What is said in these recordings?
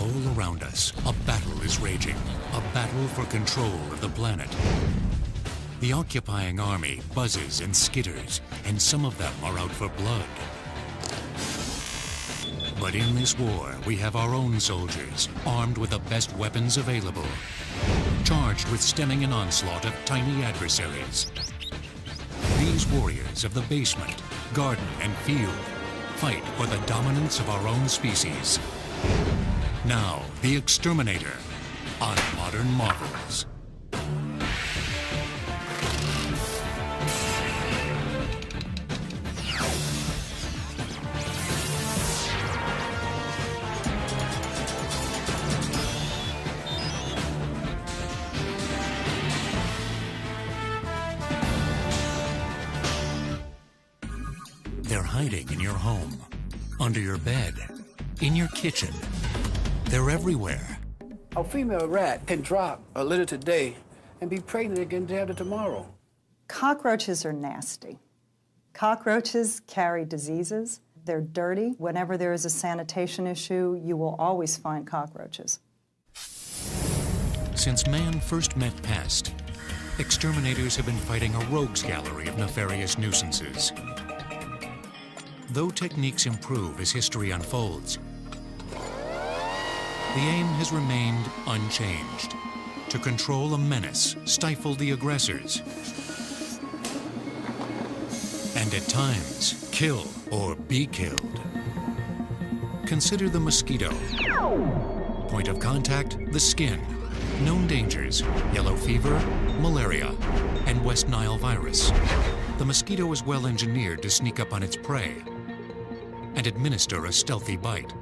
All around us, a battle is raging, a battle for control of the planet. The occupying army buzzes and skitters, and some of them are out for blood. But in this war, we have our own soldiers, armed with the best weapons available, charged with stemming an onslaught of tiny adversaries. These warriors of the basement, garden, and field fight for the dominance of our own species. Now, the Exterminator on Modern Marvels. They're hiding in your home, under your bed, in your kitchen. They're everywhere. A female rat can drop a litter today and be pregnant again day after tomorrow. Cockroaches are nasty. Cockroaches carry diseases. They're dirty. Whenever there is a sanitation issue, you will always find cockroaches. Since man first met pest, exterminators have been fighting a rogues gallery of nefarious nuisances. Though techniques improve as history unfolds, the aim has remained unchanged: to control a menace, stifle the aggressors, and at times, kill or be killed. Consider the mosquito. Point of contact, the skin. Known dangers: yellow fever, malaria, and West Nile virus. The mosquito is well engineered to sneak up on its prey and administer a stealthy bite.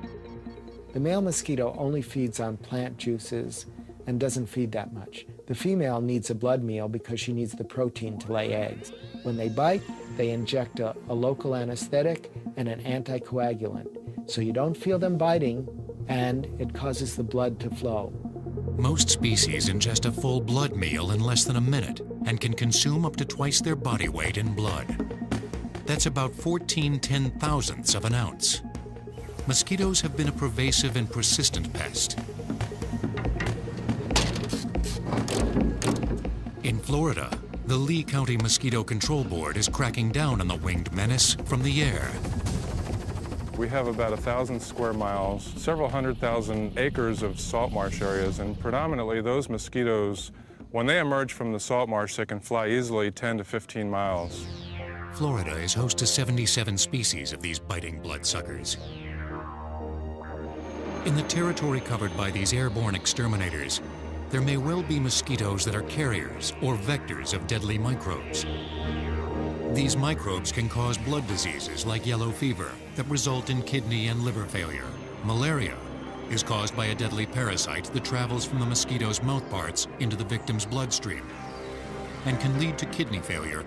The male mosquito only feeds on plant juices and doesn't feed that much. The female needs a blood meal because she needs the protein to lay eggs. When they bite, they inject a local anesthetic and an anticoagulant. So you don't feel them biting, and it causes the blood to flow. Most species ingest a full blood meal in less than a minute and can consume up to twice their body weight in blood. That's about 14 ten-thousandths of an ounce. Mosquitoes have been a pervasive and persistent pest. In Florida, the Lee County Mosquito Control Board is cracking down on the winged menace from the air. We have about 1,000 square miles, several 100,000 acres of salt marsh areas, and predominantly those mosquitoes, when they emerge from the salt marsh, they can fly easily 10 to 15 miles. Florida is host to 77 species of these biting bloodsuckers. In the territory covered by these airborne exterminators, there may well be mosquitoes that are carriers or vectors of deadly microbes. These microbes can cause blood diseases like yellow fever that result in kidney and liver failure. Malaria is caused by a deadly parasite that travels from the mosquito's mouthparts into the victim's bloodstream and can lead to kidney failure,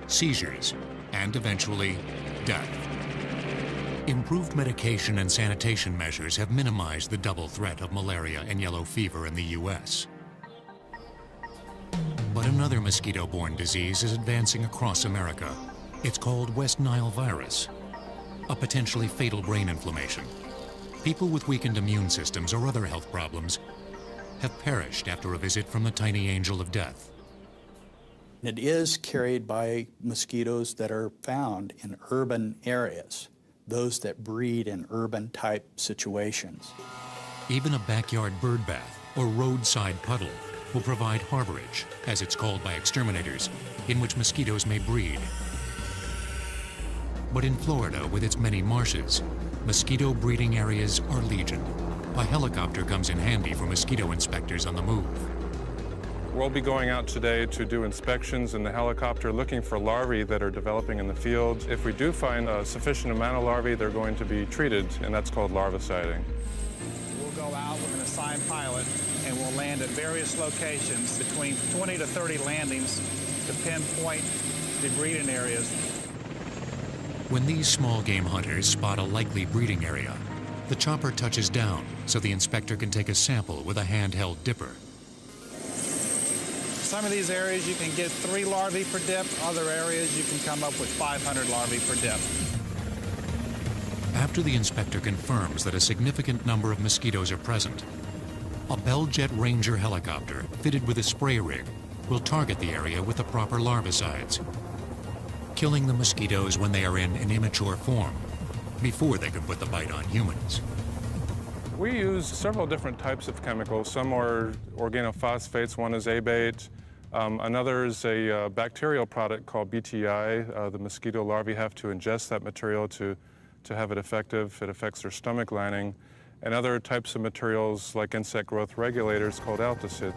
seizures, and eventually death. Improved medication and sanitation measures have minimized the double threat of malaria and yellow fever in the U.S. But another mosquito-borne disease is advancing across America. It's called West Nile virus, a potentially fatal brain inflammation. People with weakened immune systems or other health problems have perished after a visit from the tiny angel of death. It is carried by mosquitoes that are found in urban areas, those that breed in urban-type situations. Even a backyard bird bath or roadside puddle will provide harborage, as it's called by exterminators, in which mosquitoes may breed. But in Florida, with its many marshes, mosquito breeding areas are legion. A helicopter comes in handy for mosquito inspectors on the move. We'll be going out today to do inspections in the helicopter looking for larvae that are developing in the field. If we do find a sufficient amount of larvae, they're going to be treated, and that's called larviciding. We'll go out with an assigned pilot and we'll land at various locations, between 20 to 30 landings, to pinpoint the breeding areas. When these small game hunters spot a likely breeding area, the chopper touches down so the inspector can take a sample with a handheld dipper. Some of these areas you can get 3 larvae per dip. Other areas you can come up with 500 larvae per dip. After the inspector confirms that a significant number of mosquitoes are present, a Bell Jet Ranger helicopter fitted with a spray rig will target the area with the proper larvicides, killing the mosquitoes when they are in an immature form, before they can put the bite on humans. We use several different types of chemicals. Some are organophosphates, one is abate. Another is a bacterial product called BTI. The mosquito larvae have to ingest that material to have it effective. It affects their stomach lining. And other types of materials like insect growth regulators called Alticid.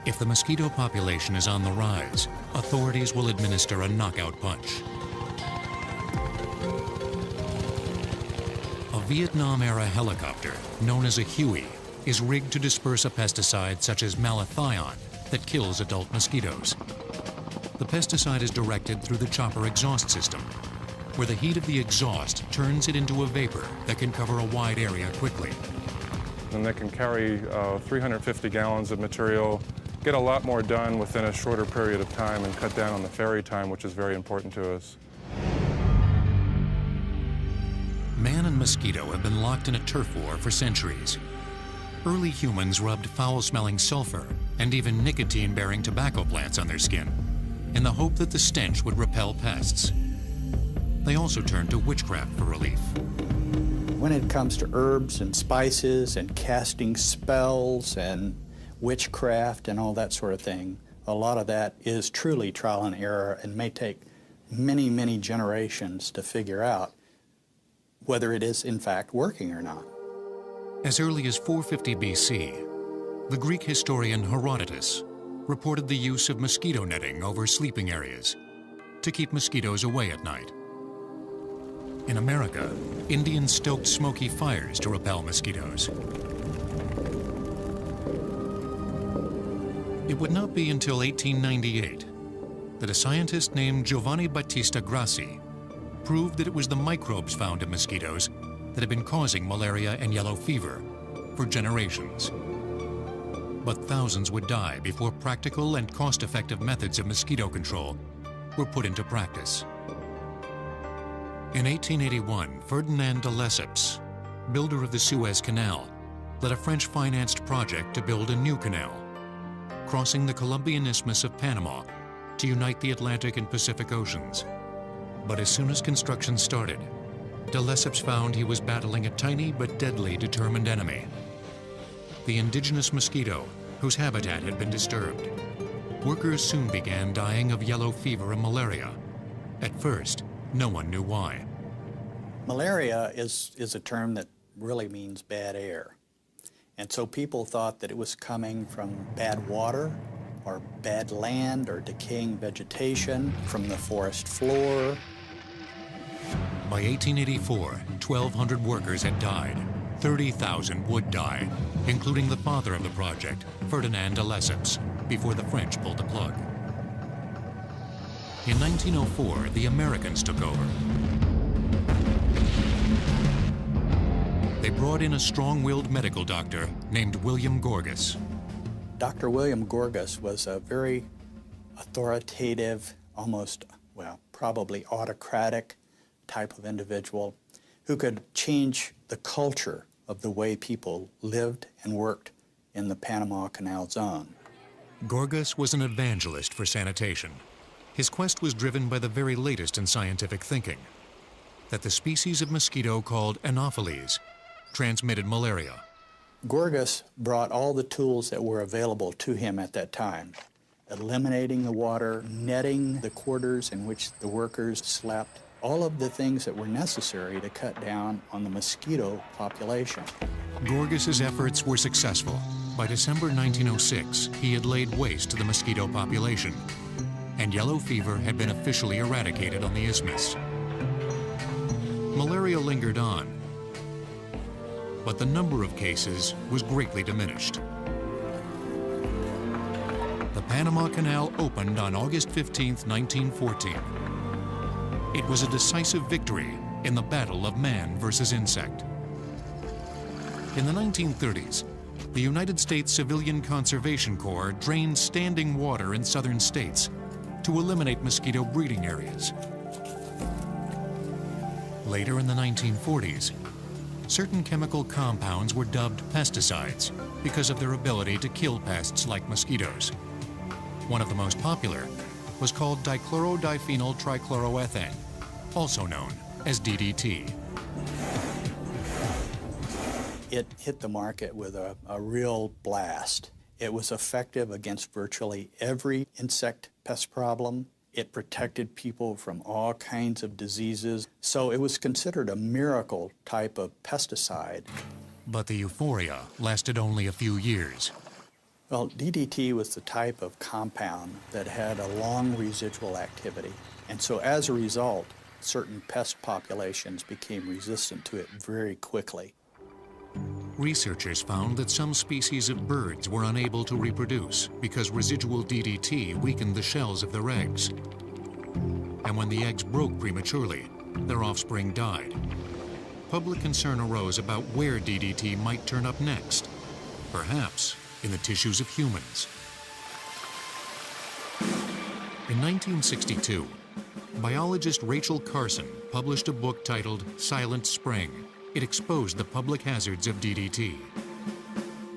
If the mosquito population is on the rise, authorities will administer a knockout punch. A Vietnam-era helicopter, known as a Huey, is rigged to disperse a pesticide such as malathion that kills adult mosquitoes. The pesticide is directed through the chopper exhaust system, where the heat of the exhaust turns it into a vapor that can cover a wide area quickly. And they can carry 350 gallons of material, get a lot more done within a shorter period of time, and cut down on the ferry time, which is very important to us. Man and mosquito have been locked in a turf war for centuries. Early humans rubbed foul-smelling sulfur and even nicotine-bearing tobacco plants on their skin in the hope that the stench would repel pests. They also turned to witchcraft for relief. When it comes to herbs and spices and casting spells and witchcraft and all that sort of thing, a lot of that is truly trial and error and may take many, many generations to figure out whether it is in fact working or not. As early as 450 BC, the Greek historian Herodotus reported the use of mosquito netting over sleeping areas to keep mosquitoes away at night. In America, Indians stoked smoky fires to repel mosquitoes. It would not be until 1898 that a scientist named Giovanni Battista Grassi proved that it was the microbes found in mosquitoes that had been causing malaria and yellow fever for generations. But thousands would die before practical and cost-effective methods of mosquito control were put into practice. In 1881, Ferdinand de Lesseps, builder of the Suez Canal, led a French-financed project to build a new canal, crossing the Columbian Isthmus of Panama to unite the Atlantic and Pacific Oceans. But as soon as construction started, de Lesseps found he was battling a tiny but deadly determined enemy, the indigenous mosquito, whose habitat had been disturbed. Workers soon began dying of yellow fever and malaria. At first, no one knew why. Malaria is a term that really means bad air. And so people thought that it was coming from bad water or bad land or decaying vegetation from the forest floor. By 1884, 1,200 workers had died. 30,000 would die, including the father of the project, Ferdinand de Lesseps, before the French pulled the plug. In 1904, the Americans took over. They brought in a strong-willed medical doctor named William Gorgas. Dr. William Gorgas was a very authoritative, almost, well, probably autocratic type of individual who could change the culture of the way people lived and worked in the Panama Canal Zone. Gorgas was an evangelist for sanitation. His quest was driven by the very latest in scientific thinking, that the species of mosquito called Anopheles transmitted malaria. Gorgas brought all the tools that were available to him at that time, eliminating the water, netting the quarters in which the workers slept, all of the things that were necessary to cut down on the mosquito population. Gorgas's efforts were successful. By December 1906, he had laid waste to the mosquito population, and yellow fever had been officially eradicated on the isthmus. Malaria lingered on, but the number of cases was greatly diminished. The Panama Canal opened on August 15, 1914. It was a decisive victory in the battle of man versus insect. In the 1930s, the United States Civilian Conservation Corps drained standing water in southern states to eliminate mosquito breeding areas. Later in the 1940s, certain chemical compounds were dubbed pesticides because of their ability to kill pests like mosquitoes. One of the most popular was called dichlorodiphenyl trichloroethane, also known as DDT. It hit the market with a real blast. It was effective against virtually every insect pest problem. It protected people from all kinds of diseases. So it was considered a miracle type of pesticide. But the euphoria lasted only a few years. Well, DDT was the type of compound that had a long residual activity. And so as a result, certain pest populations became resistant to it very quickly. Researchers found that some species of birds were unable to reproduce because residual DDT weakened the shells of their eggs. And when the eggs broke prematurely, their offspring died. Public concern arose about where DDT might turn up next, perhaps in the tissues of humans. In 1962, biologist Rachel Carson published a book titled Silent Spring. It exposed the public hazards of DDT.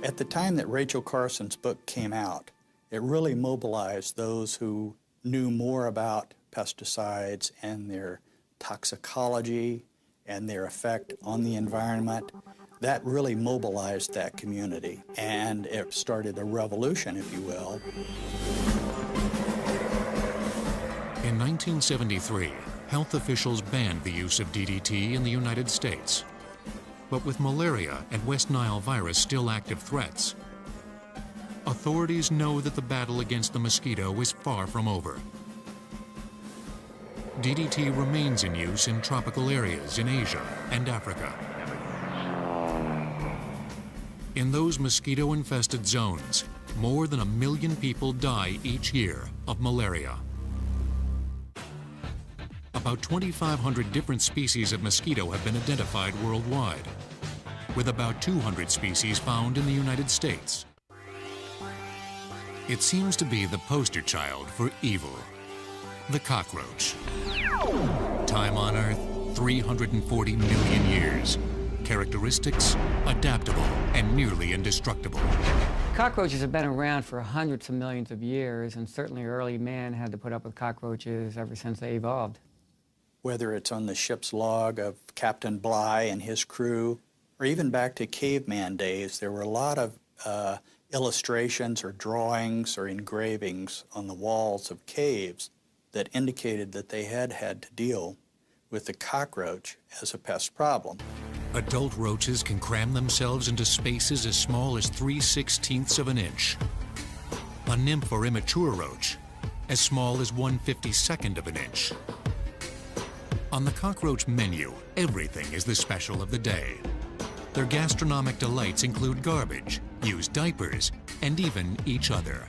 At the time that Rachel Carson's book came out, it really mobilized those who knew more about pesticides and their toxicology and their effect on the environment. That really mobilized that community, and it started a revolution, if you will. In 1973, health officials banned the use of DDT in the United States. But with malaria and West Nile virus still active threats, authorities know that the battle against the mosquito is far from over. DDT remains in use in tropical areas in Asia and Africa. In those mosquito-infested zones, more than 1 million people die each year of malaria. About 2,500 different species of mosquito have been identified worldwide, with about 200 species found in the United States. It seems to be the poster child for evil, the cockroach. Time on Earth, 340 million years. Characteristics, adaptable and nearly indestructible. Cockroaches have been around for hundreds of millions of years, and certainly early man had to put up with cockroaches ever since they evolved. Whether it's on the ship's log of Captain Bligh and his crew, or even back to caveman days, there were a lot of illustrations or drawings or engravings on the walls of caves that indicated that they had had to deal with the cockroach as a pest problem. Adult roaches can cram themselves into spaces as small as 3/16 of an inch. A nymph or immature roach, as small as 1/52nd of an inch. On the cockroach menu, everything is the special of the day. Their gastronomic delights include garbage, used diapers, and even each other.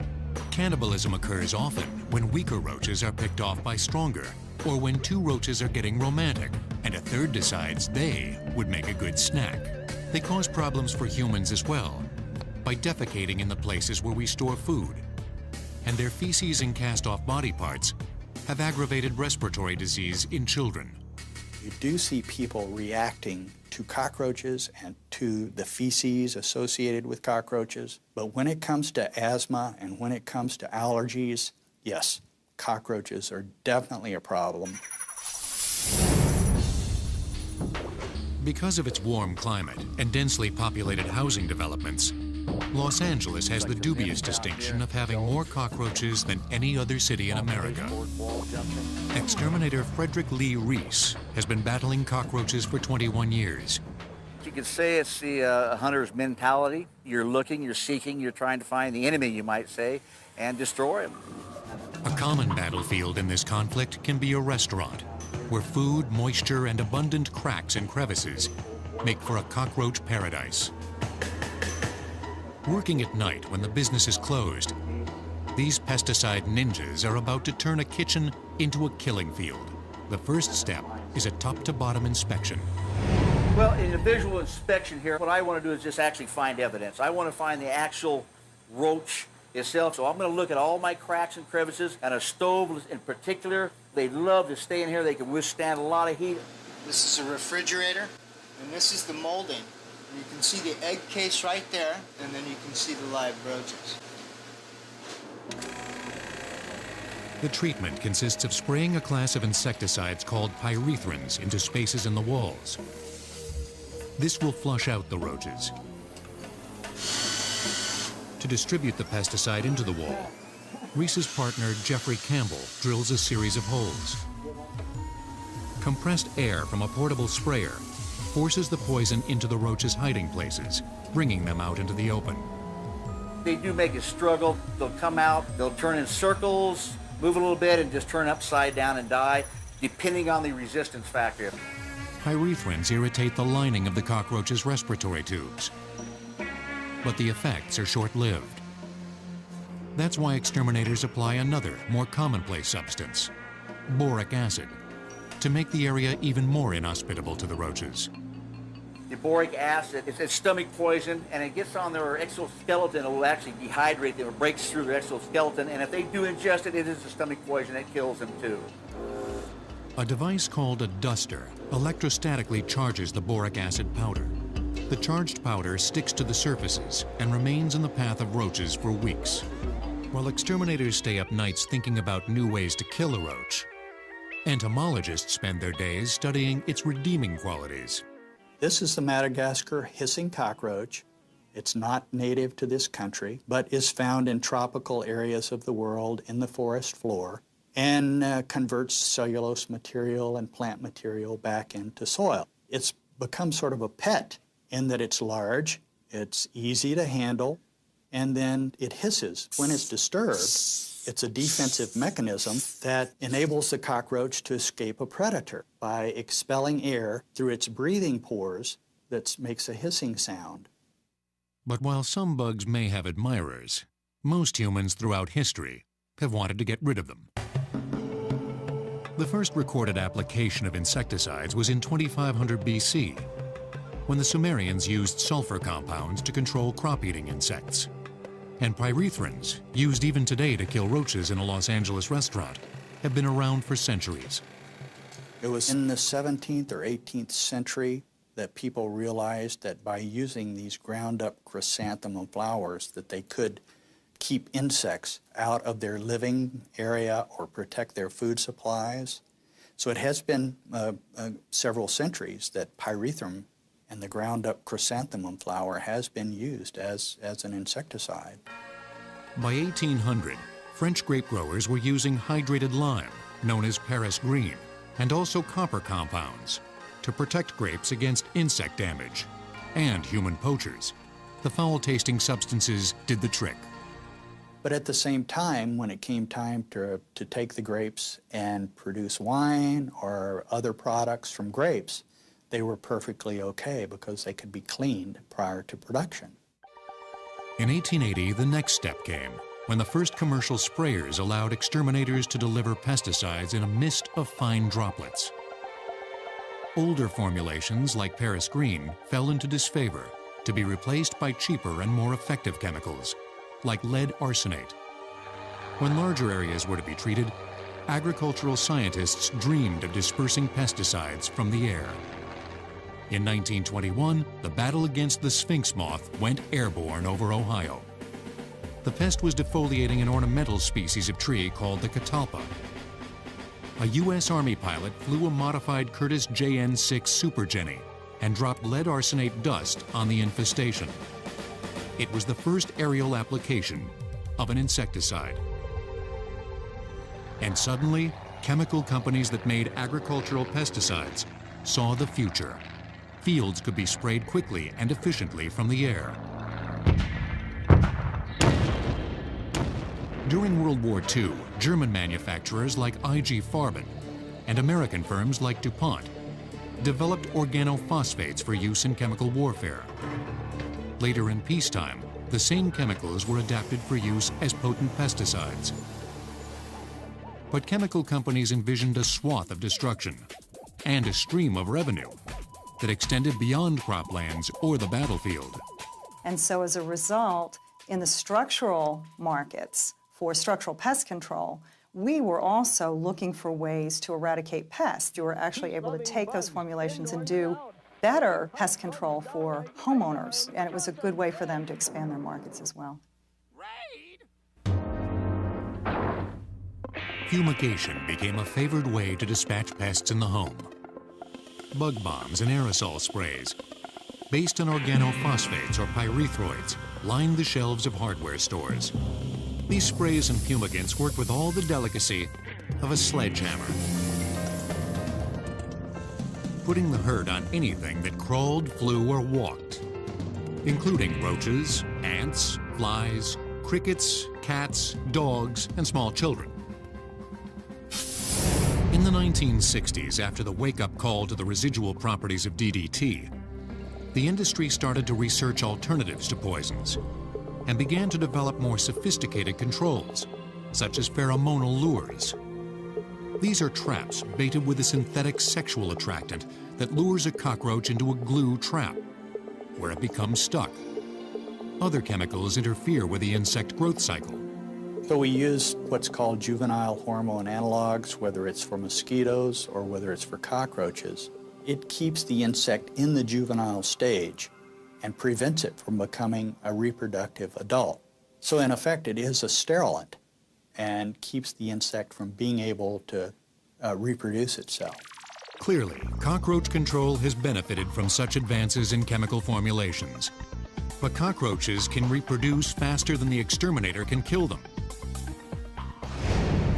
Cannibalism occurs often when weaker roaches are picked off by stronger, or when two roaches are getting romantic and a third decides they would make a good snack. They cause problems for humans as well by defecating in the places where we store food. And their feces and cast-off body parts have aggravated respiratory disease in children. You do see people reacting to cockroaches and to the feces associated with cockroaches, but when it comes to asthma and when it comes to allergies, yes, cockroaches are definitely a problem. Because of its warm climate and densely populated housing developments, Los Angeles has the dubious distinction of having more cockroaches than any other city in America. Exterminator Frederick Lee Reese has been battling cockroaches for 21 years. You could say it's the hunter's mentality. You're looking, you're seeking, you're trying to find the enemy, you might say, and destroy him. A common battlefield in this conflict can be a restaurant, where food, moisture, and abundant cracks and crevices make for a cockroach paradise. Working at night when the business is closed, these pesticide ninjas are about to turn a kitchen into a killing field. The first step is a top-to-bottom inspection. Well, in a visual inspection here, what I want to do is just actually find evidence. I want to find the actual roach itself. So I'm going to look at all my cracks and crevices, and a stove in particular. They love to stay in here. They can withstand a lot of heat. This is a refrigerator. And this is the molding. And you can see the egg case right there, and then you can see the live roaches. The treatment consists of spraying a class of insecticides called pyrethrins into spaces in the walls. This will flush out the roaches. To distribute the pesticide into the wall, Reese's partner, Jeffrey Campbell, drills a series of holes. Compressed air from a portable sprayer forces the poison into the roaches' hiding places, bringing them out into the open. They do make a struggle. They'll come out, they'll turn in circles, move a little bit, and just turn upside down and die, depending on the resistance factor. Pyrethrins irritate the lining of the cockroach's respiratory tubes, but the effects are short-lived. That's why exterminators apply another, more commonplace substance, boric acid, to make the area even more inhospitable to the roaches. The boric acid, it's stomach poison, and it gets on their exoskeleton. It will actually dehydrate them. It breaks through their exoskeleton, and if they do ingest it, it is a stomach poison. It kills them too. A device called a duster electrostatically charges the boric acid powder. The charged powder sticks to the surfaces and remains in the path of roaches for weeks. While exterminators stay up nights thinking about new ways to kill a roach, entomologists spend their days studying its redeeming qualities. This is the Madagascar hissing cockroach. It's not native to this country, but is found in tropical areas of the world in the forest floor and converts cellulose material and plant material back into soil. It's become sort of a pet in that it's large, it's easy to handle, and then it hisses. When it's disturbed, it's a defensive mechanism that enables the cockroach to escape a predator by expelling air through its breathing pores that makes a hissing sound. But while some bugs may have admirers, most humans throughout history have wanted to get rid of them. The first recorded application of insecticides was in 2500 BC, when the Sumerians used sulfur compounds to control crop-eating insects. And pyrethrins, used even today to kill roaches in a Los Angeles restaurant, have been around for centuries. It was in the 17th or 18th century that people realized that by using these ground-up chrysanthemum flowers that they could keep insects out of their living area or protect their food supplies. So it has been several centuries that pyrethrum and the ground-up chrysanthemum flower has been used as an insecticide. By 1800, French grape growers were using hydrated lime, known as Paris green, and also copper compounds to protect grapes against insect damage and human poachers. The foul-tasting substances did the trick. But at the same time, when it came time to take the grapes and produce wine or other products from grapes, they were perfectly okay because they could be cleaned prior to production. In 1880, the next step came when the first commercial sprayers allowed exterminators to deliver pesticides in a mist of fine droplets. Older formulations like Paris green fell into disfavor to be replaced by cheaper and more effective chemicals like lead arsenate. When larger areas were to be treated, agricultural scientists dreamed of dispersing pesticides from the air. In 1921, the battle against the sphinx moth went airborne over Ohio. The pest was defoliating an ornamental species of tree called the catalpa. A U.S. Army pilot flew a modified Curtiss JN-6 Super Jenny and dropped lead arsenate dust on the infestation. It was the first aerial application of an insecticide. And suddenly, chemical companies that made agricultural pesticides saw the future. Fields could be sprayed quickly and efficiently from the air. During World War II, German manufacturers like IG Farben and American firms like DuPont developed organophosphates for use in chemical warfare. Later in peacetime, the same chemicals were adapted for use as potent pesticides. But chemical companies envisioned a swath of destruction and a stream of revenue that extended beyond croplands or the battlefield. And so as a result, in the structural markets for structural pest control, we were also looking for ways to eradicate pests. You were actually able to take those formulations and do better pest control for homeowners, and it was a good way for them to expand their markets as well. Fumigation became a favored way to dispatch pests in the home. Bug bombs and aerosol sprays, based on organophosphates or pyrethroids, lined the shelves of hardware stores. These sprays and fumigants worked with all the delicacy of a sledgehammer, putting the hurt on anything that crawled, flew, or walked, including roaches, ants, flies, crickets, cats, dogs, and small children. In the 1960s, after the wake-up call to the residual properties of DDT, the industry started to research alternatives to poisons and began to develop more sophisticated controls, such as pheromonal lures. These are traps baited with a synthetic sexual attractant that lures a cockroach into a glue trap, where it becomes stuck. Other chemicals interfere with the insect growth cycle. So we use what's called juvenile hormone analogs, whether it's for mosquitoes or whether it's for cockroaches. It keeps the insect in the juvenile stage and prevents it from becoming a reproductive adult. So in effect, it is a sterilant and keeps the insect from being able to reproduce itself. Clearly, cockroach control has benefited from such advances in chemical formulations. But cockroaches can reproduce faster than the exterminator can kill them.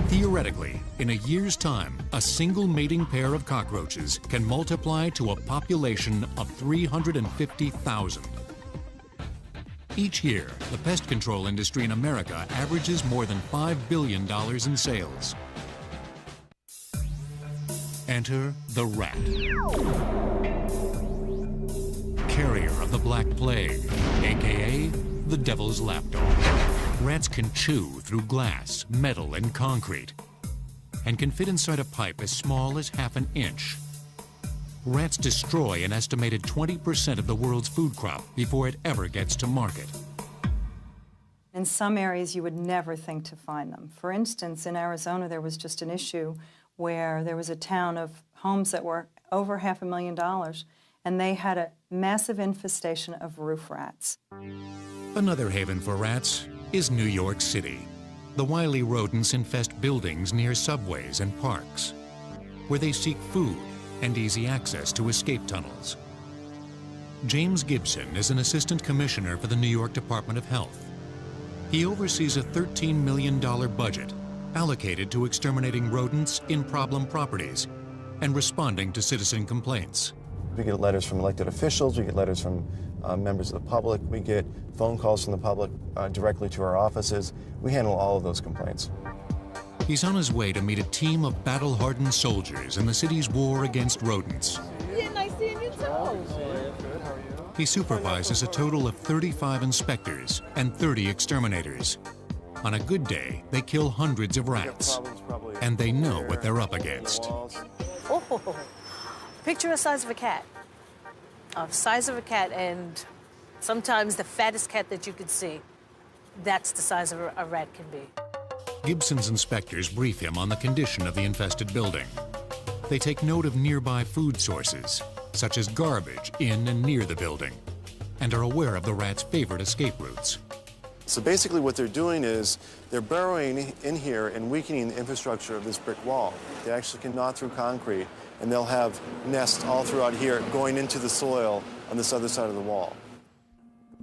Theoretically, in a year's time, a single mating pair of cockroaches can multiply to a population of 350,000. Each year, the pest control industry in America averages more than $5 billion in sales. Enter the rat, carrier of the Black Plague, aka the Devil's Lapdog. Rats can chew through glass, metal, and concrete, and can fit inside a pipe as small as half an inch. Rats destroy an estimated 20% of the world's food crop before it ever gets to market. In some areas, you would never think to find them. For instance, in Arizona, there was just an issue where there was a town of homes that were over $500,000, and they had a massive infestation of roof rats. Another haven for rats is New York City. The wily rodents infest buildings near subways and parks, where they seek food and easy access to escape tunnels. James Gibson is an assistant commissioner for the New York Department of Health. He oversees a $13 million budget allocated to exterminating rodents in problem properties and responding to citizen complaints. We get letters from elected officials, we get letters from members of the public, we get phone calls from the public directly to our offices. We handle all of those complaints. He's on his way to meet a team of battle-hardened soldiers in the city's war against rodents. Yeah, nice seeing you too. He supervises a total of 35 inspectors and 30 exterminators. On a good day, they kill hundreds of rats, and they know what they're up against. Oh, picture the size of a cat. Size of a cat, and sometimes the fattest cat that you could see. That's the size of a rat can be. Gibson's inspectors brief him on the condition of the infested building. They take note of nearby food sources, such as garbage in and near the building, and are aware of the rats' favorite escape routes. So basically what they're doing is they're burrowing in here and weakening the infrastructure of this brick wall. They actually can gnaw through concrete, and they'll have nests all throughout here going into the soil on this other side of the wall.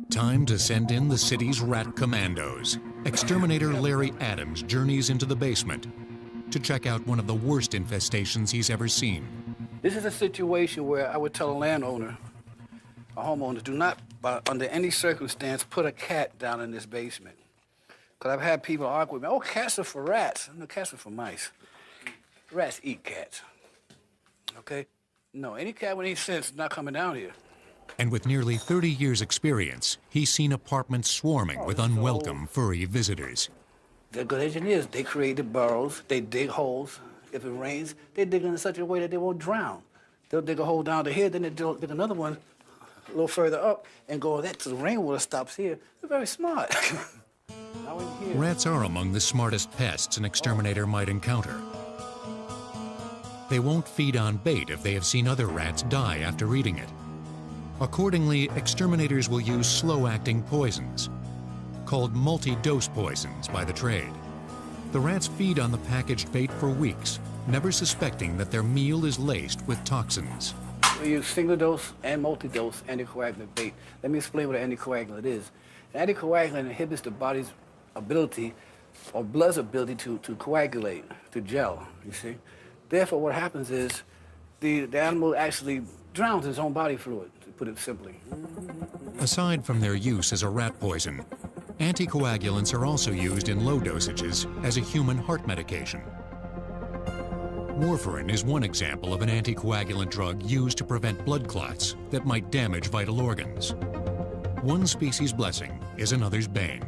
Time to send in the city's rat commandos. Exterminator Larry Adams journeys into the basement to check out one of the worst infestations he's ever seen. This is a situation where I would tell a landowner, a homeowner, do not, under any circumstance, put a cat down in this basement. Because I've had people argue with me, oh, cats are for rats. No, cats are for mice. Rats eat cats. Okay? No, any cat with any sense is not coming down here. And with nearly 30 years' experience, he's seen apartments swarming with unwelcome furry visitors. They're good engineers. They create the burrows. They dig holes. If it rains, they dig in such a way that they won't drown. They'll dig a hole down to here, then they'll dig another one a little further up and go that till the rainwater stops here. They're very smart. Rats are among the smartest pests an exterminator might encounter. They won't feed on bait if they have seen other rats die after eating it. Accordingly, exterminators will use slow-acting poisons, called multi-dose poisons by the trade. The rats feed on the packaged bait for weeks, never suspecting that their meal is laced with toxins. We use single-dose and multi-dose anticoagulant bait. Let me explain what an anticoagulant is. An anticoagulant inhibits the body's ability or blood's ability to coagulate, to gel, you see. Therefore, what happens is the animal actually drowns his own body fluid, to put it simply. Aside from their use as a rat poison, anticoagulants are also used in low dosages as a human heart medication. Warfarin is one example of an anticoagulant drug used to prevent blood clots that might damage vital organs. One species' blessing is another's bane.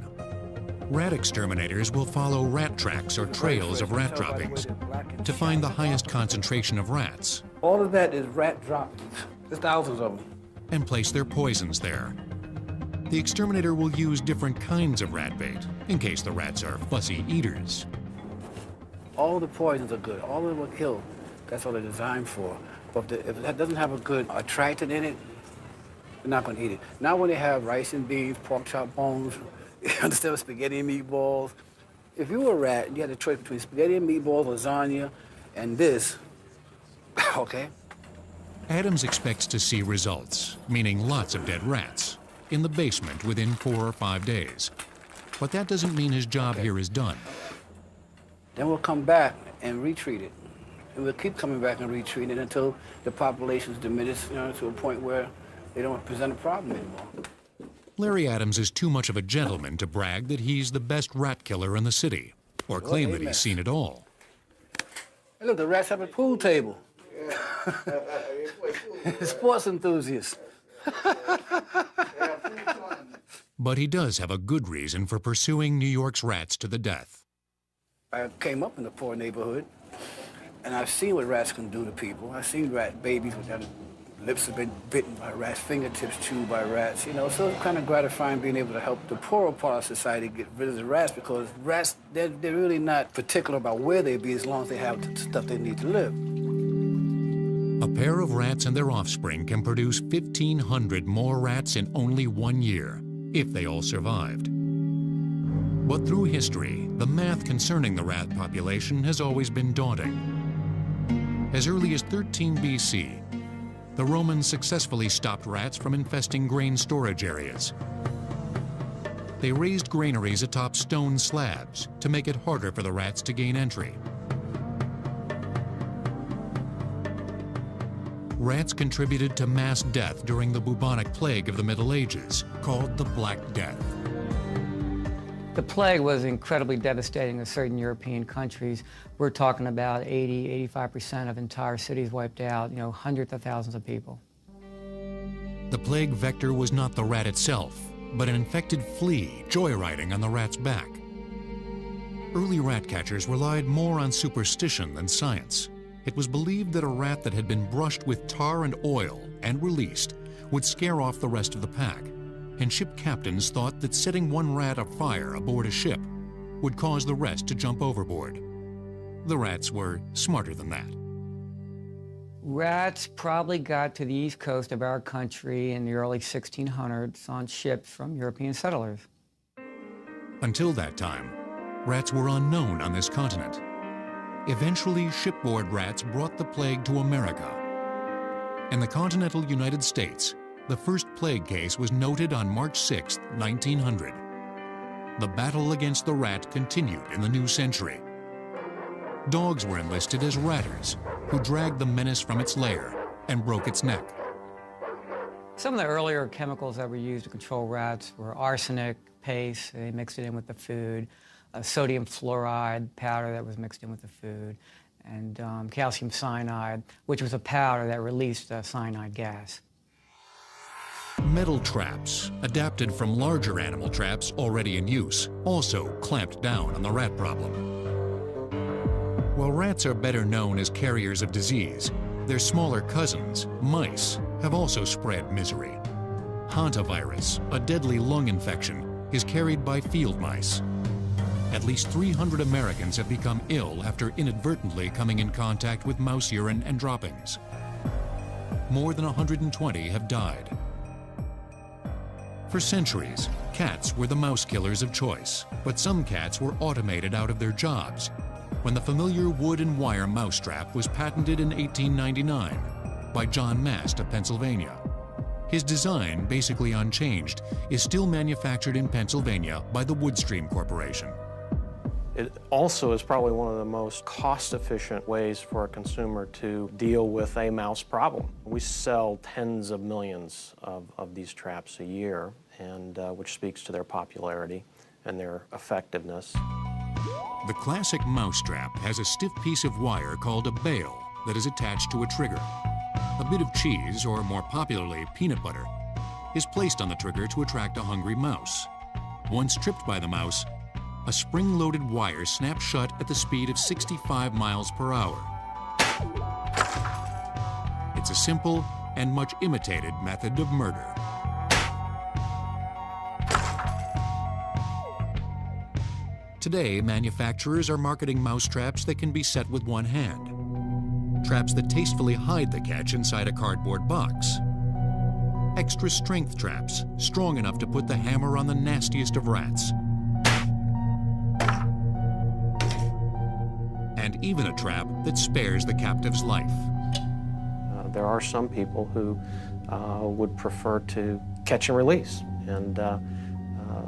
Rat exterminators will follow rat tracks or trails of rat droppings to find the highest concentration of rats. All of that is rat droppings. There's thousands of them. And place their poisons there. The exterminator will use different kinds of rat bait in case the rats are fussy eaters. All the poisons are good. All of them will kill. That's what they're designed for. But if that doesn't have a good attractant in it, they're not going to eat it. Now when they have rice and beans, pork chop bones, instead of spaghetti and meatballs. If you were a rat and you had a choice between spaghetti and meatballs, lasagna, and this, okay? Adams expects to see results, meaning lots of dead rats, in the basement within 4 or 5 days. But that doesn't mean his job here is done. Then we'll come back and retreat it. And we'll keep coming back and retreating it until the population's diminished, to a point where they don't present a problem anymore. Larry Adams is too much of a gentleman to brag that he's the best rat killer in the city, or claim that he's seen it all. Hey, look, the rats have a pool table. Sports enthusiasts. But he does have a good reason for pursuing New York's rats to the death. I came up in a poor neighborhood, and I've seen what rats can do to people. I've seen rat babies with their lips have been bitten by rats, fingertips chewed by rats, So it's kind of gratifying being able to help the poorer part of society get rid of the rats, because rats, they're really not particular about where they be as long as they have the stuff they need to live. A pair of rats and their offspring can produce 1,500 more rats in only 1 year, if they all survived. But through history, the math concerning the rat population has always been daunting. As early as 13 BC, the Romans successfully stopped rats from infesting grain storage areas. They raised granaries atop stone slabs to make it harder for the rats to gain entry. Rats contributed to mass death during the bubonic plague of the Middle Ages, called the Black Death. The plague was incredibly devastating in certain European countries. We're talking about 80–85% of entire cities wiped out, hundreds of thousands of people. The plague vector was not the rat itself, but an infected flea joyriding on the rat's back. Early rat catchers relied more on superstition than science. It was believed that a rat that had been brushed with tar and oil and released would scare off the rest of the pack. And ship captains thought that setting one rat afire aboard a ship would cause the rest to jump overboard. The rats were smarter than that. Rats probably got to the east coast of our country in the early 1600s on ships from European settlers. Until that time, rats were unknown on this continent. Eventually, shipboard rats brought the plague to America. In the continental United States, the first plague case was noted on March 6, 1900. The battle against the rat continued in the new century. Dogs were enlisted as ratters, who dragged the menace from its lair and broke its neck. Some of the earlier chemicals that were used to control rats were arsenic paste, they mixed it in with the food, sodium fluoride powder that was mixed in with the food, and calcium cyanide, which was a powder that released cyanide gas. Metal traps, adapted from larger animal traps already in use, also clamped down on the rat problem. While rats are better known as carriers of disease, their smaller cousins, mice, have also spread misery. Hantavirus, a deadly lung infection, is carried by field mice. At least 300 Americans have become ill after inadvertently coming in contact with mouse urine and droppings. More than 120 have died. For centuries, cats were the mouse killers of choice, but some cats were automated out of their jobs when the familiar wood and wire mousetrap was patented in 1899 by John Mast of Pennsylvania. His design, basically unchanged, is still manufactured in Pennsylvania by the Woodstream Corporation. It also is probably one of the most cost-efficient ways for a consumer to deal with a mouse problem. We sell tens of millions of these traps a year, and which speaks to their popularity and their effectiveness. The classic mousetrap has a stiff piece of wire called a bail that is attached to a trigger. A bit of cheese, or more popularly peanut butter, is placed on the trigger to attract a hungry mouse. Once tripped by the mouse, a spring-loaded wire snaps shut at the speed of 65 miles per hour. It's a simple and much imitated method of murder. Today, manufacturers are marketing mousetraps that can be set with one hand. Traps that tastefully hide the catch inside a cardboard box. Extra strength traps, strong enough to put the hammer on the nastiest of rats. And even a trap that spares the captive's life. There are some people who would prefer to catch and release, and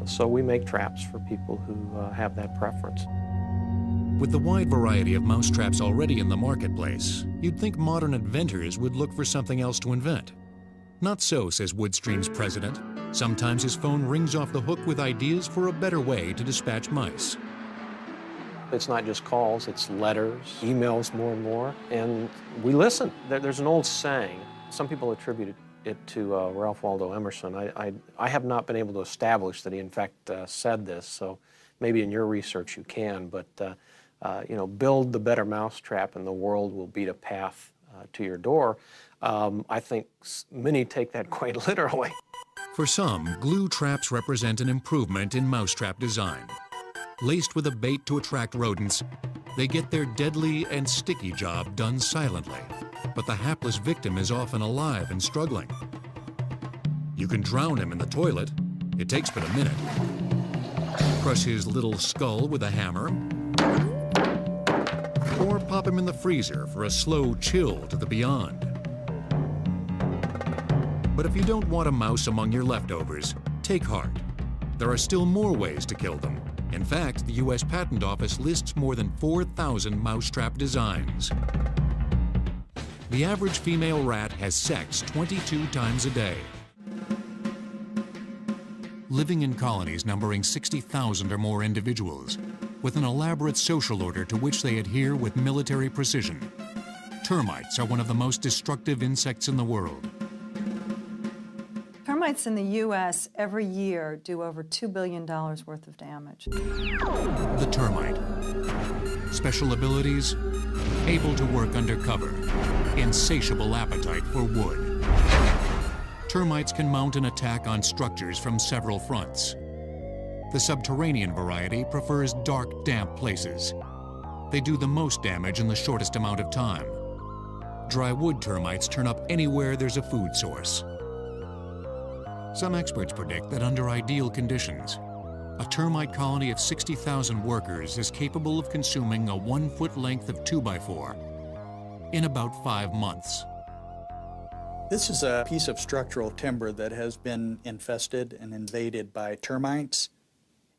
so we make traps for people who have that preference. With the wide variety of mousetraps already in the marketplace, you'd think modern inventors would look for something else to invent. Not so, says Woodstream's president. Sometimes his phone rings off the hook with ideas for a better way to dispatch mice. It's not just calls, it's letters, emails more and more, and we listen. There's an old saying, some people attribute it to Ralph Waldo Emerson. I have not been able to establish that he in fact said this, so maybe in your research you can, but you know, build the better mousetrap and the world will beat a path to your door. I think many take that quite literally. For some, glue traps represent an improvement in mousetrap design. Laced with a bait to attract rodents, they get their deadly and sticky job done silently. But the hapless victim is often alive and struggling. You can drown him in the toilet. It takes but a minute. Crush his little skull with a hammer. Or pop him in the freezer for a slow chill to the beyond. But if you don't want a mouse among your leftovers, take heart. There are still more ways to kill them. In fact, the U.S. Patent Office lists more than 4,000 mousetrap designs. The average female rat has sex 22 times a day. Living in colonies numbering 60,000 or more individuals, with an elaborate social order to which they adhere with military precision. Termites are one of the most destructive insects in the world. Termites in the U.S. every year do over $2 billion worth of damage. The termite. Special abilities, able to work undercover, insatiable appetite for wood. Termites can mount an attack on structures from several fronts. The subterranean variety prefers dark, damp places. They do the most damage in the shortest amount of time. Dry wood termites turn up anywhere there's a food source. Some experts predict that under ideal conditions, a termite colony of 60,000 workers is capable of consuming a 1-foot length of 2x4 in about 5 months. This is a piece of structural timber that has been infested and invaded by termites.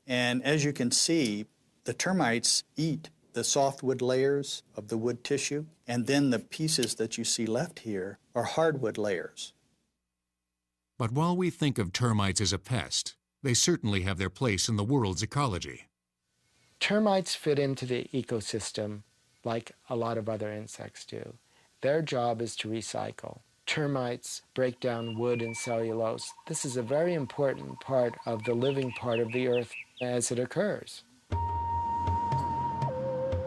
And as you can see, the termites eat the softwood layers of the wood tissue, and then the pieces that you see left here are hardwood layers. But while we think of termites as a pest, they certainly have their place in the world's ecology. Termites fit into the ecosystem like a lot of other insects do. Their job is to recycle. Termites break down wood and cellulose. This is a very important part of the living part of the earth as it occurs.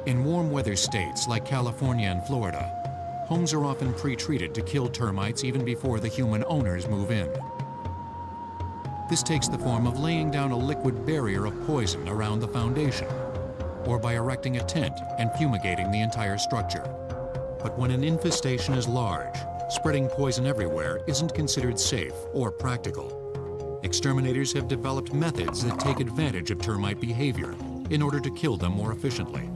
In warm weather states like California and Florida, homes are often pre-treated to kill termites even before the human owners move in. This takes the form of laying down a liquid barrier of poison around the foundation, or by erecting a tent and fumigating the entire structure. But when an infestation is large, spreading poison everywhere isn't considered safe or practical. Exterminators have developed methods that take advantage of termite behavior in order to kill them more efficiently.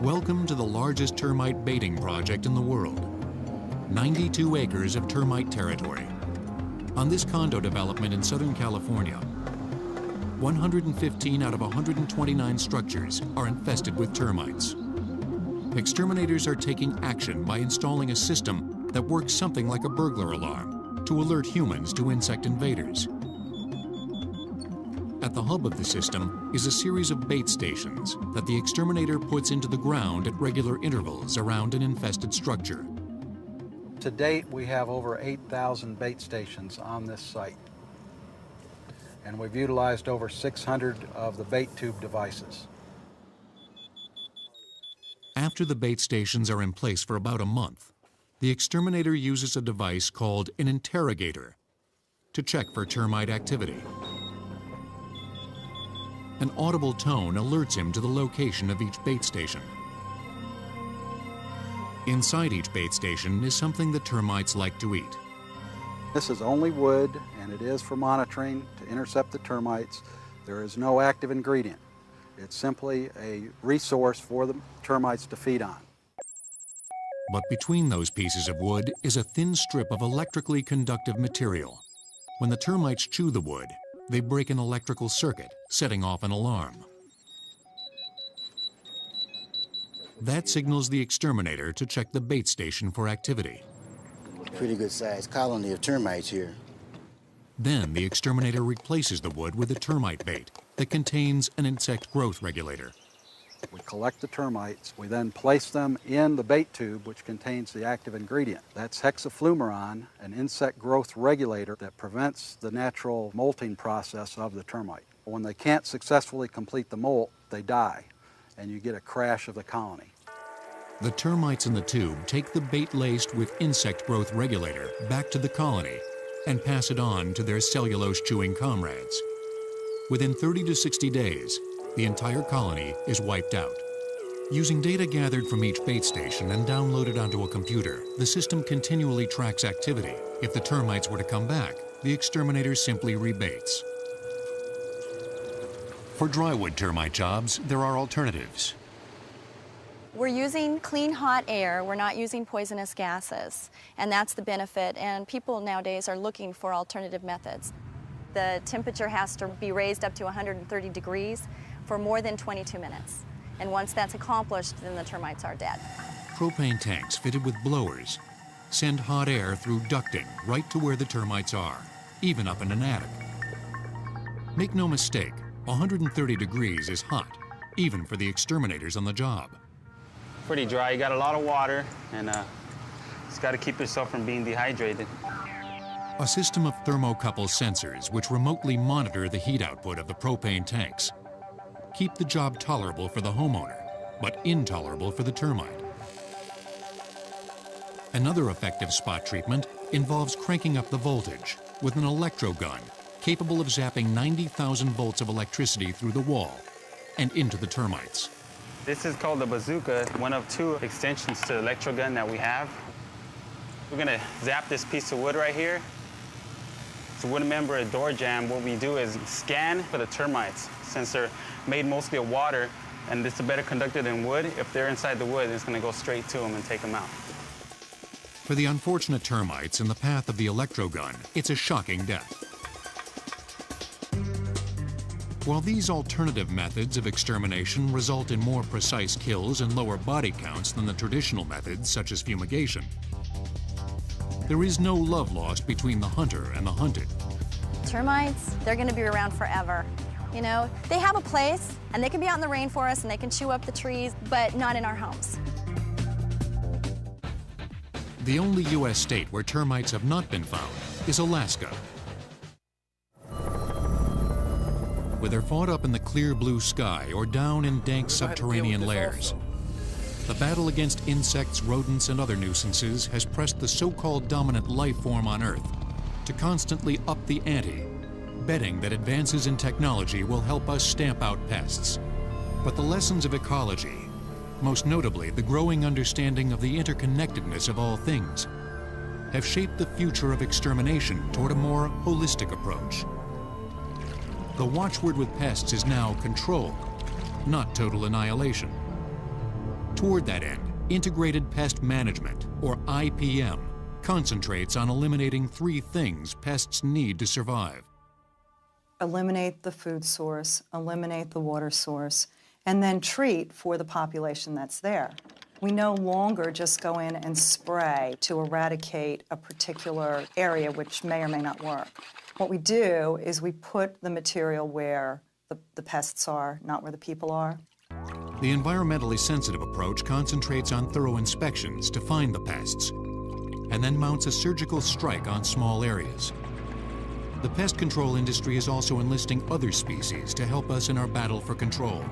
Welcome to the largest termite baiting project in the world. 92 acres of termite territory. On this condo development in Southern California, 115 out of 129 structures are infested with termites. Exterminators are taking action by installing a system that works something like a burglar alarm to alert humans to insect invaders. At the hub of the system is a series of bait stations that the exterminator puts into the ground at regular intervals around an infested structure. To date, we have over 8,000 bait stations on this site, and we've utilized over 600 of the bait tube devices. After the bait stations are in place for about a month, the exterminator uses a device called an interrogator to check for termite activity. An audible tone alerts him to the location of each bait station. Inside each bait station is something that termites like to eat. This is only wood, and it is for monitoring to intercept the termites. There is no active ingredient. It's simply a resource for the termites to feed on. But between those pieces of wood is a thin strip of electrically conductive material. When the termites chew the wood, they break an electrical circuit, setting off an alarm. That signals the exterminator to check the bait station for activity. Pretty good sized colony of termites here. Then the exterminator replaces the wood with a termite bait that contains an insect growth regulator. We collect the termites. We then place them in the bait tube, which contains the active ingredient. That's hexafluoron, an insect growth regulator that prevents the natural molting process of the termite. When they can't successfully complete the molt, they die, and you get a crash of the colony. The termites in the tube take the bait laced with insect growth regulator back to the colony and pass it on to their cellulose-chewing comrades. Within 30 to 60 days, the entire colony is wiped out. Using data gathered from each bait station and downloaded onto a computer, the system continually tracks activity. If the termites were to come back, the exterminator simply rebaits. For drywood termite jobs, there are alternatives. We're using clean, hot air. We're not using poisonous gases, and that's the benefit. And people nowadays are looking for alternative methods. The temperature has to be raised up to 130 degrees for more than 22 minutes. And once that's accomplished, then the termites are dead. Propane tanks fitted with blowers send hot air through ducting right to where the termites are, even up in an attic. Make no mistake, 130 degrees is hot, even for the exterminators on the job. Pretty dry. You got a lot of water, and just got to keep yourself from being dehydrated. A system of thermocouple sensors which remotely monitor the heat output of the propane tanks keep the job tolerable for the homeowner, but intolerable for the termite. Another effective spot treatment involves cranking up the voltage with an electro gun capable of zapping 90,000 volts of electricity through the wall and into the termites. This is called the bazooka, one of two extensions to the electro gun that we have. We're gonna zap this piece of wood right here. It's a wooden member, a door jamb. What we do is scan for the termites. Since they're made mostly of water and it's a better conductor than wood, if they're inside the wood, it's gonna go straight to them and take them out. For the unfortunate termites in the path of the electro gun, it's a shocking death. While these alternative methods of extermination result in more precise kills and lower body counts than the traditional methods, such as fumigation, there is no love lost between the hunter and the hunted. Termites, they're going to be around forever. You know, they have a place, and they can be out in the rainforest, and they can chew up the trees, but not in our homes. The only U.S. state where termites have not been found is Alaska. Whether fought up in the clear blue sky or down in dank subterranean layers, the battle against insects, rodents, and other nuisances has pressed the so-called dominant life form on Earth to constantly up the ante, betting that advances in technology will help us stamp out pests. But the lessons of ecology, most notably the growing understanding of the interconnectedness of all things, have shaped the future of extermination toward a more holistic approach. The watchword with pests is now control, not total annihilation. Toward that end, Integrated Pest Management, or IPM, concentrates on eliminating 3 things pests need to survive. Eliminate the food source, eliminate the water source, and then treat for the population that's there. We no longer just go in and spray to eradicate a particular area which may or may not work. What we do is we put the material where the pests are, not where the people are. The environmentally sensitive approach concentrates on thorough inspections to find the pests, and then mounts a surgical strike on small areas. The pest control industry is also enlisting other species to help us in our battle for control.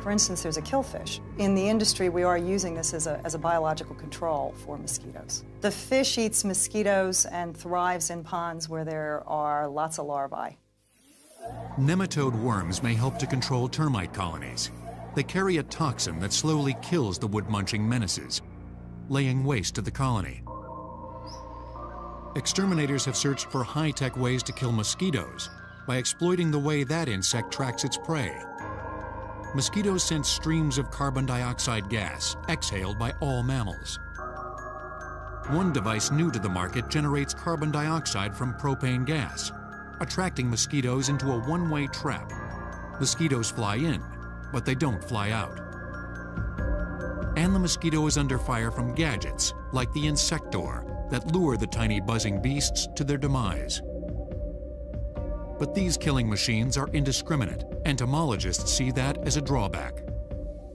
For instance, there's a killfish. In the industry, we are using this as a biological control for mosquitoes. The fish eats mosquitoes and thrives in ponds where there are lots of larvae. Nematode worms may help to control termite colonies. They carry a toxin that slowly kills the wood-munching menaces, laying waste to the colony. Exterminators have searched for high-tech ways to kill mosquitoes by exploiting the way that insect tracks its prey. Mosquitoes sense streams of carbon dioxide gas exhaled by all mammals. One device new to the market generates carbon dioxide from propane gas, attracting mosquitoes into a one-way trap. Mosquitoes fly in, but they don't fly out. And the mosquito is under fire from gadgets, like the insector, that lure the tiny buzzing beasts to their demise. But these killing machines are indiscriminate. Entomologists see that as a drawback.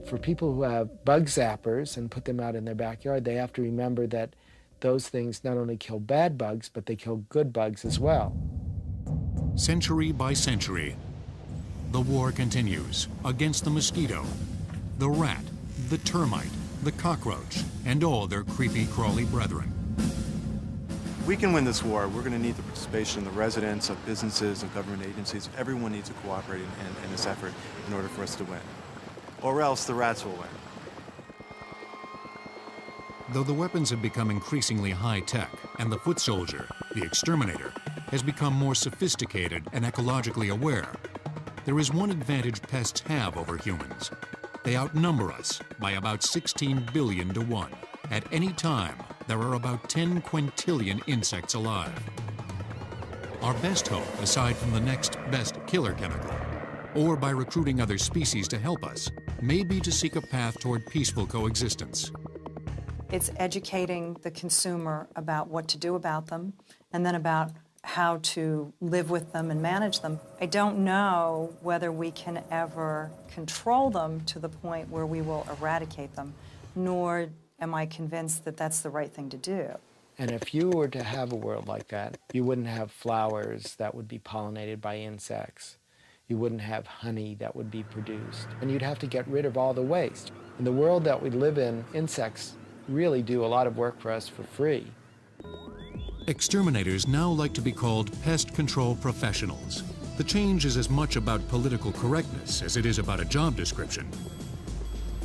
For people who have bug zappers and put them out in their backyard, they have to remember that those things not only kill bad bugs, but they kill good bugs as well. Century by century, the war continues against the mosquito, the rat, the termite, the cockroach, and all their creepy, crawly brethren. We can win this war. We're going to need the participation of the residents, of businesses, of government agencies. Everyone needs to cooperate in this effort in order for us to win. Or else the rats will win. Though the weapons have become increasingly high-tech, and the foot soldier, the exterminator, has become more sophisticated and ecologically aware, there is one advantage pests have over humans. They outnumber us by about 16 billion to 1. At any time, there are about 10 quintillion insects alive. Our best hope, aside from the next best killer chemical, or by recruiting other species to help us, may be to seek a path toward peaceful coexistence. It's educating the consumer about what to do about them, and then about how to live with them and manage them. I don't know whether we can ever control them to the point where we will eradicate them, nor am I convinced that that's the right thing to do. And if you were to have a world like that, you wouldn't have flowers that would be pollinated by insects. You wouldn't have honey that would be produced. And you'd have to get rid of all the waste. In the world that we live in, insects really do a lot of work for us for free. Exterminators now like to be called pest control professionals. The change is as much about political correctness as it is about a job description.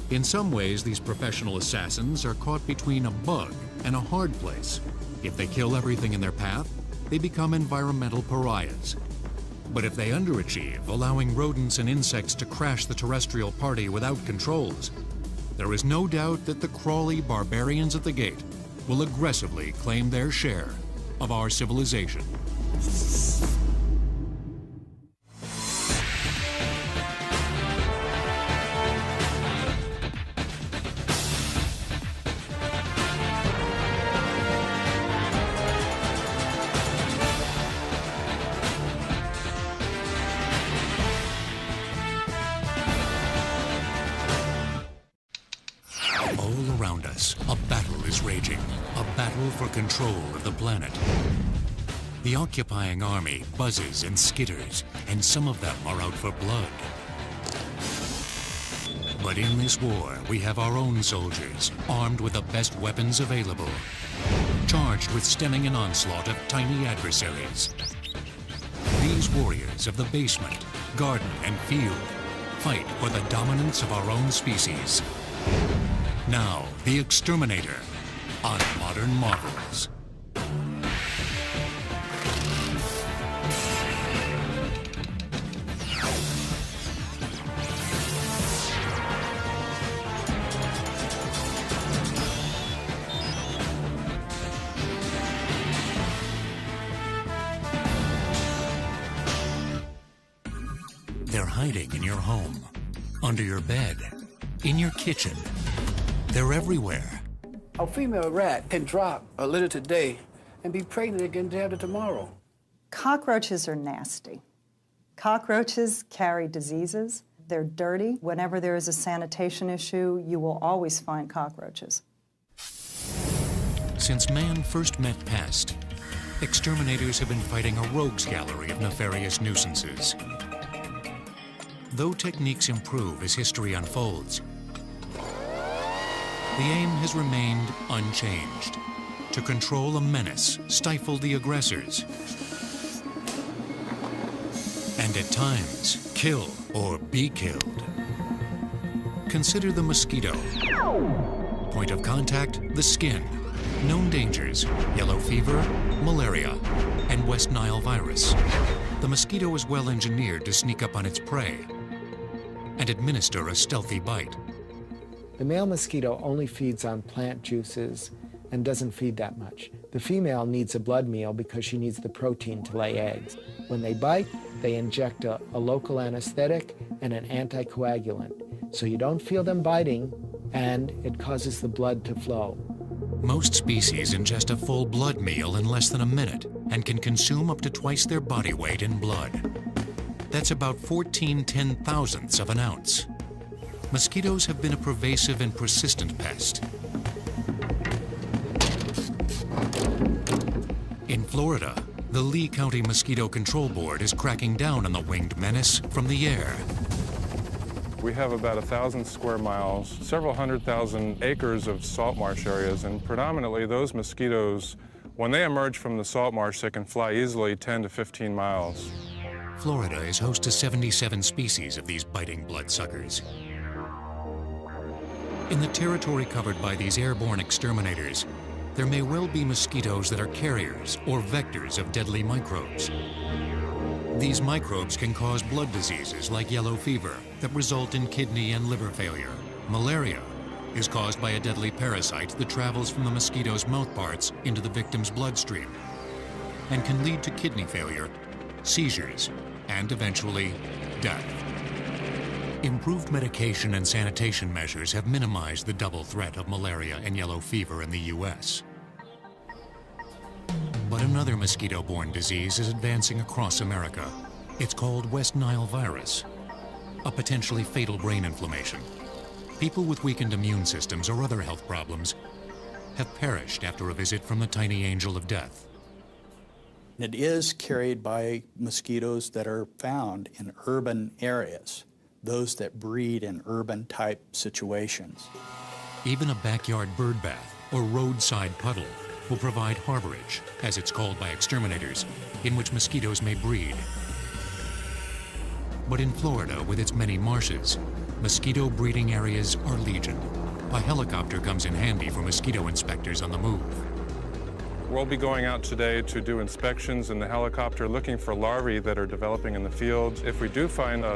In some ways, these professional assassins are caught between a bug and a hard place. If they kill everything in their path, they become environmental pariahs. But if they underachieve, allowing rodents and insects to crash the terrestrial party without controls, there is no doubt that the crawly barbarians at the gate will aggressively claim their share of our civilization. All around us, a battle is raging, a battle for control of the planet. The occupying army buzzes and skitters, and some of them are out for blood. But in this war, we have our own soldiers, armed with the best weapons available, charged with stemming an onslaught of tiny adversaries. These warriors of the basement, garden, and field fight for the dominance of our own species. Now, the Exterminator, on Modern Marvels. They're hiding in your home, under your bed, in your kitchen. They're everywhere. A female rat can drop a litter today and be pregnant again day after tomorrow. Cockroaches are nasty. Cockroaches carry diseases. They're dirty. Whenever there is a sanitation issue, you will always find cockroaches. Since man first met pest, exterminators have been fighting a rogues gallery of nefarious nuisances. Though techniques improve as history unfolds, the aim has remained unchanged: to control a menace, stifle the aggressors, and at times, kill or be killed. Consider the mosquito. Point of contact, the skin. Known dangers: yellow fever, malaria, and West Nile virus. The mosquito is well engineered to sneak up on its prey and administer a stealthy bite. The male mosquito only feeds on plant juices and doesn't feed that much. The female needs a blood meal because she needs the protein to lay eggs. When they bite, they inject a local anesthetic and an anticoagulant, so you don't feel them biting, and it causes the blood to flow. Most species ingest a full blood meal in less than a minute and can consume up to twice their body weight in blood. That's about 14 ten-thousandths of an ounce. Mosquitoes have been a pervasive and persistent pest. In Florida, the Lee County Mosquito Control Board is cracking down on the winged menace from the air. We have about 1,000 square miles, several 100,000 acres of salt marsh areas, and predominantly those mosquitoes, when they emerge from the salt marsh, they can fly easily 10 to 15 miles. Florida is host to 77 species of these biting bloodsuckers. In the territory covered by these airborne exterminators, there may well be mosquitoes that are carriers or vectors of deadly microbes. These microbes can cause blood diseases like yellow fever that result in kidney and liver failure. Malaria is caused by a deadly parasite that travels from the mosquito's mouthparts into the victim's bloodstream and can lead to kidney failure, seizures, and eventually death. Improved medication and sanitation measures have minimized the double threat of malaria and yellow fever in the U.S. But another mosquito-borne disease is advancing across America. It's called West Nile virus, a potentially fatal brain inflammation. People with weakened immune systems or other health problems have perished after a visit from the tiny angel of death. It is carried by mosquitoes that are found in urban areas, those that breed in urban-type situations. Even a backyard bird bath or roadside puddle will provide harborage, as it's called by exterminators, in which mosquitoes may breed. But in Florida, with its many marshes, mosquito breeding areas are legion. A helicopter comes in handy for mosquito inspectors on the move. We'll be going out today to do inspections in the helicopter looking for larvae that are developing in the fields. If we do find a